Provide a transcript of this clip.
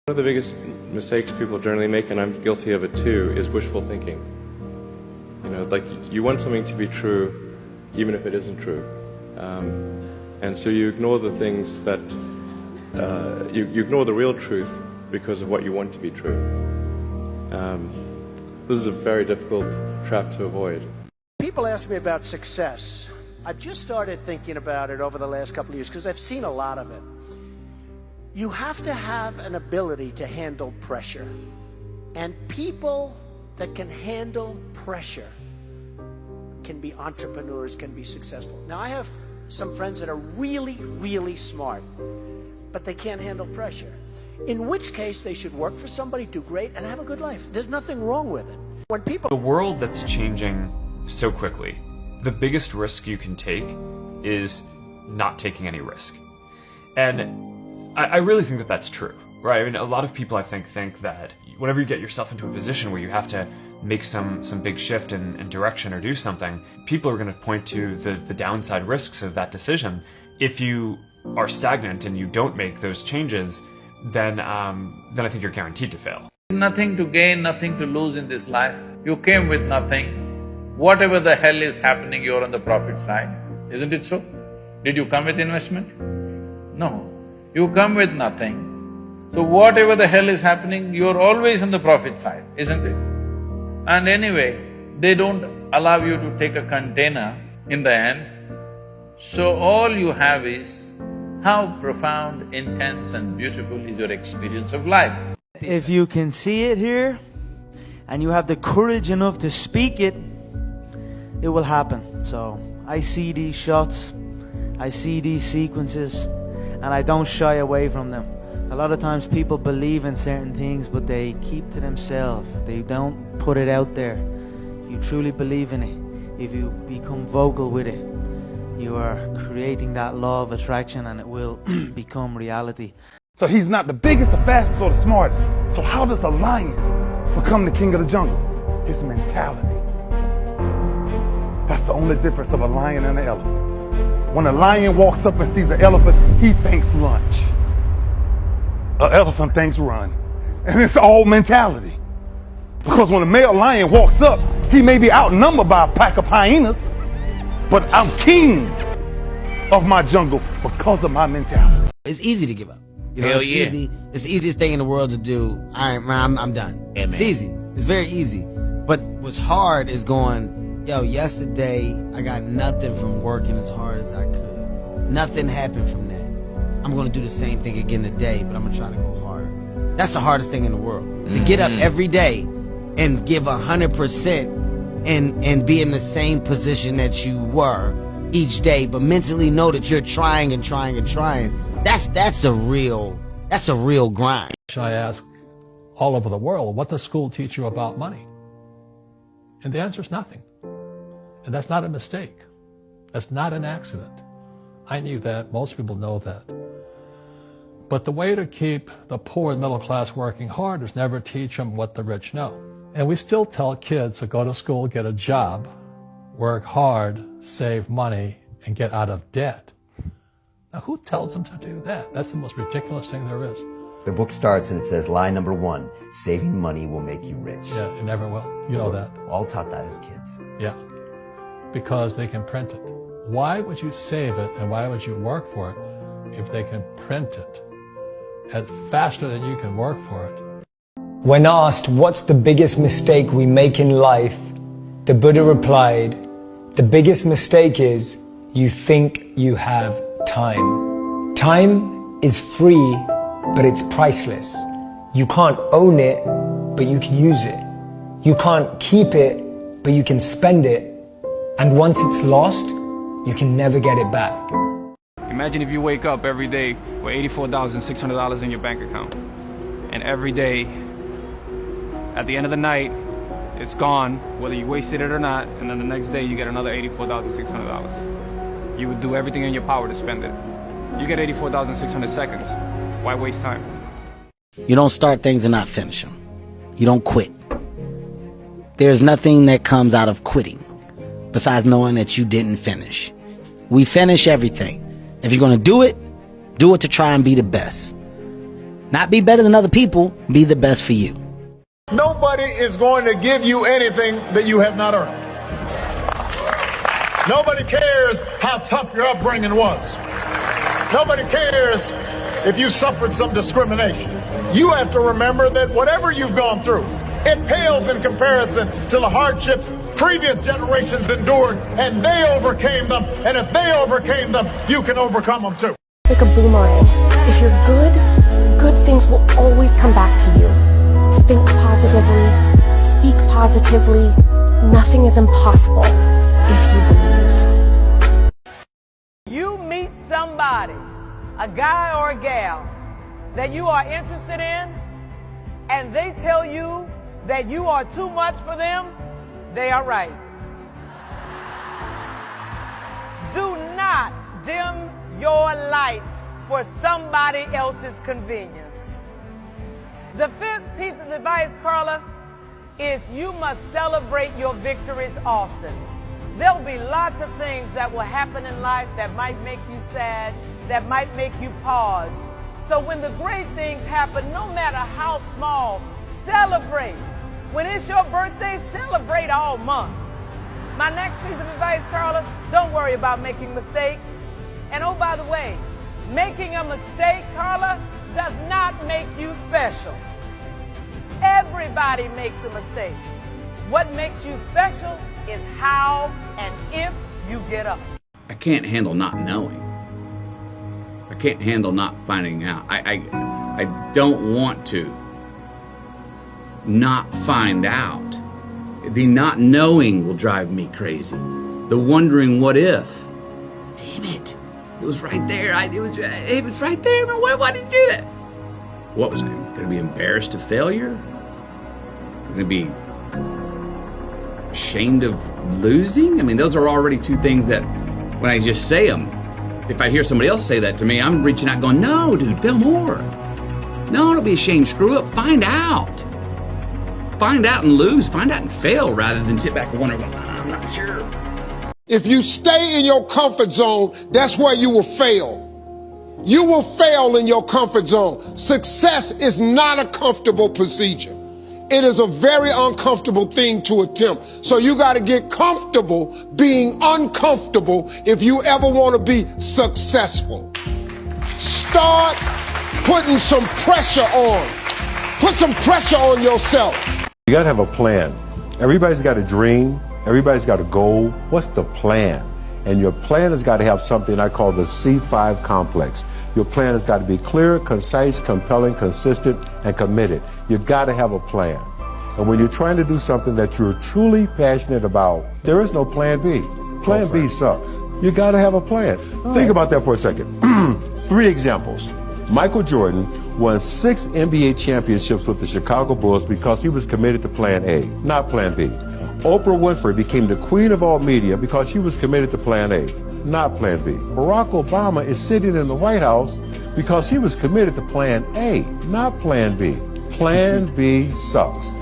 One of the biggest mistakes people generally make, and I'm guilty of it too, is wishful thinking. You know, like you want something to be true, even if it isn't true. And so you ignore the things that, you ignore the real truth because of what you want to be true. This is a very difficult trap to avoid. People ask me about success. I've just started thinking about it over the last couple of years because I've seen a lot of it. You have to have an ability to handle pressure. And people that can handle pressure can be entrepreneurs, can be successful. Now, I have some friends that are really, really smart, but they can't handle pressure. In which case, they should work for somebody, do great, and have a good life. There's nothing wrong with it. When people... The world that's changing so quickly, the biggest risk you can take is not taking any risk. And I really think that that's true, right? I mean, a lot of people, I think that whenever you get yourself into a position where you have to make some big shift in direction or do something, people are going to point to the downside risks of that decision. If you are stagnant and you don't make those changes, then I think you're guaranteed to fail. Nothing to gain, nothing to lose in this life. You came with nothing. Whatever the hell is happening, you're on the profit side. Isn't it so? Did you come with investment? No. You come with nothing. So whatever the hell is happening, you're always on the profit side, isn't it? And anyway, they don't allow you to take a container in the end. So all you have is how profound, intense and beautiful is your experience of life. If you can see it here, and you have the courage enough to speak it, it will happen. So I see these shots, I see these sequences, and I don't shy away from them. A lot of times people believe in certain things, but they keep to themselves. They don't put it out there. If you truly believe in it, if you become vocal with it, you are creating that law of attraction and it will become reality. So he's not the biggest, the fastest, or the smartest. So how does a lion become the king of the jungle? His mentality. That's the only difference of a lion and an elephant. When a lion walks up and sees an elephant, he thinks lunch. An elephant thinks run. And it's all mentality. Because when a male lion walks up, he may be outnumbered by a pack of hyenas, but I'm king of my jungle because of my mentality. It's easy to give up. You know, Hell it's yeah. easy. It's the easiest thing in the world to do. I'm done. Yeah, it's easy. It's very easy. But what's hard is going, yo, yesterday I got nothing from working as hard as I could. Nothing happened from that. I'm gonna do the same thing again today, but I'm gonna try to go harder. That's the hardest thing in the world. To get up every day and give 100% and be in the same position that you were each day, but mentally know that you're trying and trying and trying. That's a real grind. I ask all over the world, what does school teach you about money? And the answer is nothing. And that's not a mistake. That's not an accident. I knew that. Most people know that. But the way to keep the poor and middle class working hard is never teach them what the rich know. And we still tell kids to go to school, get a job, work hard, save money, and get out of debt. Now, who tells them to do that? That's the most ridiculous thing there is. The book starts and it says, lie number 1, saving money will make you rich. Yeah, it never will. You know that. All taught that as kids. Yeah, because they can print it. Why would you save it and why would you work for it if they can print it faster than you can work for it? When asked what's the biggest mistake we make in life, the Buddha replied, the biggest mistake is you think you have time. Time is free, but it's priceless. You can't own it, but you can use it. You can't keep it, but you can spend it. And once it's lost, you can never get it back. Imagine if you wake up every day with $84,600 in your bank account. And every day, at the end of the night, it's gone, whether you wasted it or not, and then the next day you get another $84,600. You would do everything in your power to spend it. You get 84,600 seconds. Why waste time? You don't start things and not finish them. You don't quit. There's nothing that comes out of quitting besides knowing that you didn't finish. We finish everything. If you're going to do it to try and be the best. Not be better than other people, be the best for you. Nobody is going to give you anything that you have not earned. Nobody cares how tough your upbringing was. Nobody cares if you suffered some discrimination. You have to remember that whatever you've gone through, it pales in comparison to the hardships previous generations endured, and they overcame them. And if they overcame them, you can overcome them too. Like a boomerang. If you're good, good things will always come back to you. Think positively, speak positively. Nothing is impossible if you believe. You meet somebody, a guy or a gal, that you are interested in, and they tell you that you are too much for them, they are right. Do not dim your light for somebody else's convenience. The fifth piece of advice, Carla, is you must celebrate your victories often. There'll be lots of things that will happen in life that might make you sad, that might make you pause. So when the great things happen, no matter how small, celebrate. When it's your birthday, celebrate all month. My next piece of advice, Carla, don't worry about making mistakes. And oh, by the way, making a mistake, Carla, does not make you special. Everybody makes a mistake. What makes you special is how and if you get up. I can't handle not knowing. I can't handle not finding out. I don't want to not find out. The not knowing will drive me crazy. The wondering what if. Damn it. It was right there. It was right there. Why did you do that? What was I going to be embarrassed of failure? Going to be ashamed of losing? I mean, those are already two things that when I just say them, if I hear somebody else say that to me, I'm reaching out going, no, dude, fail more. No, don't be ashamed. Screw up. Find out. Find out and lose. Find out and fail rather than sit back and wonder, well, I'm not sure. If you stay in your comfort zone, that's where you will fail. You will fail in your comfort zone. Success is not a comfortable procedure. It is a very uncomfortable thing to attempt. So you got to get comfortable being uncomfortable if you ever want to be successful. Start putting some pressure on. Put some pressure on yourself. You got to have a plan. Everybody's got a dream. Everybody's got a goal. What's the plan? And your plan has got to have something I call the C5 complex. Your plan has got to be clear, concise, compelling, consistent, and committed. You've got to have a plan. And when you're trying to do something that you're truly passionate about, there is no plan B. Plan B sucks. You got to have a plan. Think about that for a second. 3 examples. Michael Jordan won 6 NBA championships with the Chicago Bulls because he was committed to plan A, not plan B. Oprah Winfrey became the queen of all media because she was committed to plan A, not plan B. Barack Obama is sitting in the White House because he was committed to plan A, not plan B. Plan B sucks.